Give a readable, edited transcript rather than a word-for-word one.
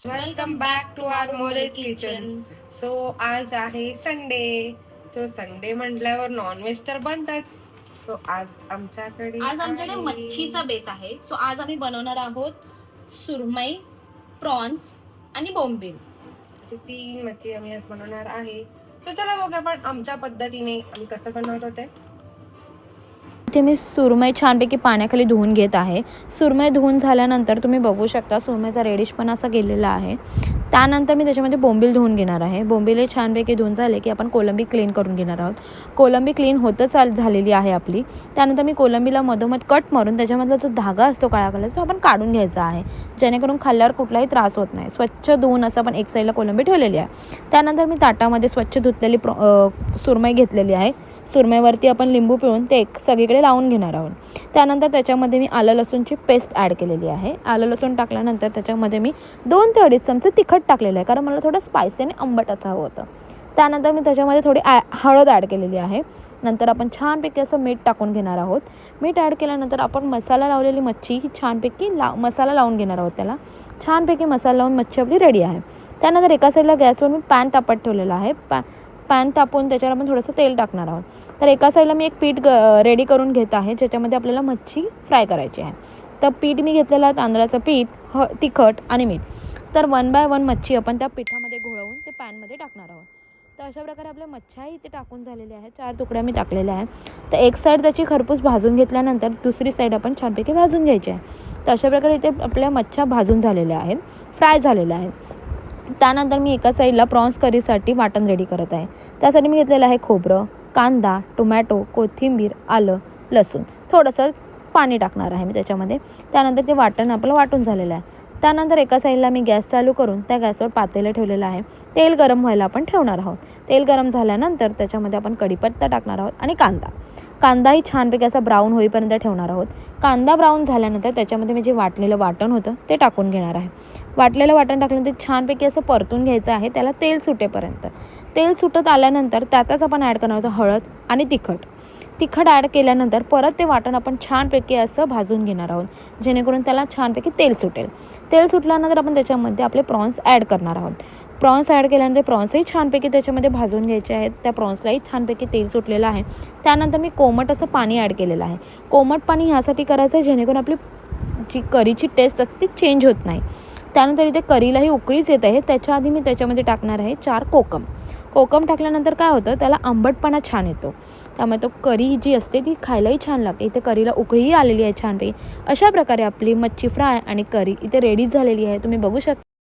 Welcome back to our More's kitchen. So आज आहे Sunday. So Sunday म्हटल्यावर नॉनव्हेज तर बनतच. सो आज आमच्याकडे मच्छीचा बेत आहे. सो आज आम्ही बनवणार आहोत सुरमई, प्रॉन्स आणि बोंबील. अशी 3 मच्छी आम्ही आज बनवणार आहे. सो चला बघूया आपण आमच्या पद्धतीने आम्ही कसं बनवत होते. इथे मी सुरमई छानपैकी पाण्याखाली धुवून घेत आहे. सुरमई धुवून झाल्यानंतर तुम्ही बघू शकता सुरमईचा रेडिश पण असा गेलेला आहे. त्यानंतर मी त्याच्यामध्ये बोंबील धुवून घेणार आहे. बोंबील छानपैकी धुवून झाले की आपण कोलंबी क्लीन करून घेणार आहोत. कोलंबी क्लीन होतच झालेली आहे आपली. त्यानंतर मी कोलंबीला मधोमध कट मारून त्याच्यामधला जो धागा असतो काळा कलरचा तो आपण काढून घ्यायचा आहे, जेणेकरून खाल्ल्यावर कुठलाही त्रास होत नाही. स्वच्छ धुवून असं आपण एक साईडला कोलंबी ठेवलेली आहे. त्यानंतर मी ताटामध्ये स्वच्छ धुतलेली सुरमई घेतलेली आहे. सुरमईवरती आपण लिंबू पिळून ते सगळीकडे लावून घेणार आहोत. त्यानंतर त्याच्यामध्ये मी आलं लसूणची पेस्ट ॲड केलेली आहे. आलं लसूण टाकल्यानंतर त्याच्यामध्ये मी 2 ते 2.5 चमचे तिखट टाकलेलं आहे, कारण मला थोडं स्पायसी आणि आंबट असं हवं होतं. त्यानंतर मी त्याच्यामध्ये थोडी हळद ॲड केलेली आहे. नंतर आपण छानपैकी असं मीठ टाकून घेणार आहोत. मीठ ॲड केल्यानंतर आपण मसाला लावलेली मच्छी ही छानपैकी मसाला लावून घेणार आहोत. त्याला छानपैकी मसाला लावून मच्छी आपली रेडी आहे. त्यानंतर एका साईडला गॅसवर मी पॅन तापत ठेवलेला आहे. पॅन तापवून त्याच्यावर आपण थोडंसं तेल टाकणार आहोत. तर एका साईडला मी एक पीठ रेडी करून घेत आहे, ज्याच्यामध्ये आपल्याला मच्छी फ्राय करायची आहे. तर पीठ मी घेतलेलं आहे तांदळाचं पीठ, तिखट आणि मीठ. तर 1 बाय 1 मच्छी आपण त्या पिठामध्ये घोळवून ते पॅनमध्ये टाकणार आहोत. तर अशा प्रकारे आपल्या मच्छ्याही इथे टाकून झालेल्या आहेत. 4 तुकड्या मी टाकलेल्या आहेत. तर एक साईड त्याची खरपूस भाजून घेतल्यानंतर दुसरी साईड आपण छानपैकी भाजून घ्यायची आहे. तर अशा प्रकारे इथे आपल्या मच्छ्या भाजून झालेल्या आहेत, फ्राय झालेल्या आहेत. त्यानंतर मी एका साईडला प्रॉन्स करीसाठी वाटण रेडी करत आहे. त्यासाठी मी घेतलेलं आहे खोबरं, कांदा, टोमॅटो, कोथिंबीर, आलं, लसूण, थोडंसं पाणी टाकणार आहे मी त्याच्यामध्ये. त्यानंतर ते वाटण आपलं वाटून झालेलं आहे. त्यानंतर एका साईडला मी गॅस चालू करून त्या गॅसवर पातेलं ठेवलेलं आहे. तेल गरम व्हायला आपण ठेवणार आहोत. तेल गरम झाल्यानंतर त्याच्यामध्ये आपण कढीपत्ता टाकणार आहोत आणि कांदाही छानपैकी असा ब्राऊन होईपर्यंत ठेवणार आहोत. कांदा ब्राऊन झाल्यानंतर त्याच्यामध्ये मी जे वाटलेलं वाटण होतं ते टाकून घेणार आहे. वाटलेलं वाटण टाकल्यानंतर छानपैकी असं परतून घ्यायचं आहे, त्याला तेल सुटेपर्यंत. तेल सुटत आल्यानंतर त्यातच आपण ॲड करणार आहोत हळद आणि तिखट ॲड केल्यानंतर परत ते वाटण आपण छानपैकी असं भाजून घेणार आहोत, जेणेकरून त्याला छानपैकी तेल सुटेल. तेल सुटल्यानंतर आपण त्याच्यामध्ये आपले प्रॉन्स ॲड करणार आहोत. प्रॉन्स ॲड केल्यानंतर प्रॉन्सही छानपैकी त्याच्यामध्ये भाजून घ्यायचे आहेत. त्या प्रॉन्सलाही छानपैकी तेल सुटलेलं आहे. त्यानंतर मी कोमट असं पाणी ॲड केलेलं आहे. कोमट पाणी ह्यासाठी करायचं आहे जेणेकरून आपली जी करीची टेस्ट असते ती चेंज होत नाही. त्यानंतर इथे करीलाही उकळीच येत आहे. त्याच्या आधी मी त्याच्यामध्ये टाकणार आहे 4 कोकम टाकल्यानंतर काय होतं, त्याला आंबटपणा छान येतो. त्यामुळे तो करी जी असते ती खायलाही छान लागते. इथे करीला उकळीही आलेली आहे छानपैकी. अशा प्रकारे आपली मच्छी फ्राय आणि करी इथे रेडी झालेली आहे. तुम्ही बघू शकता.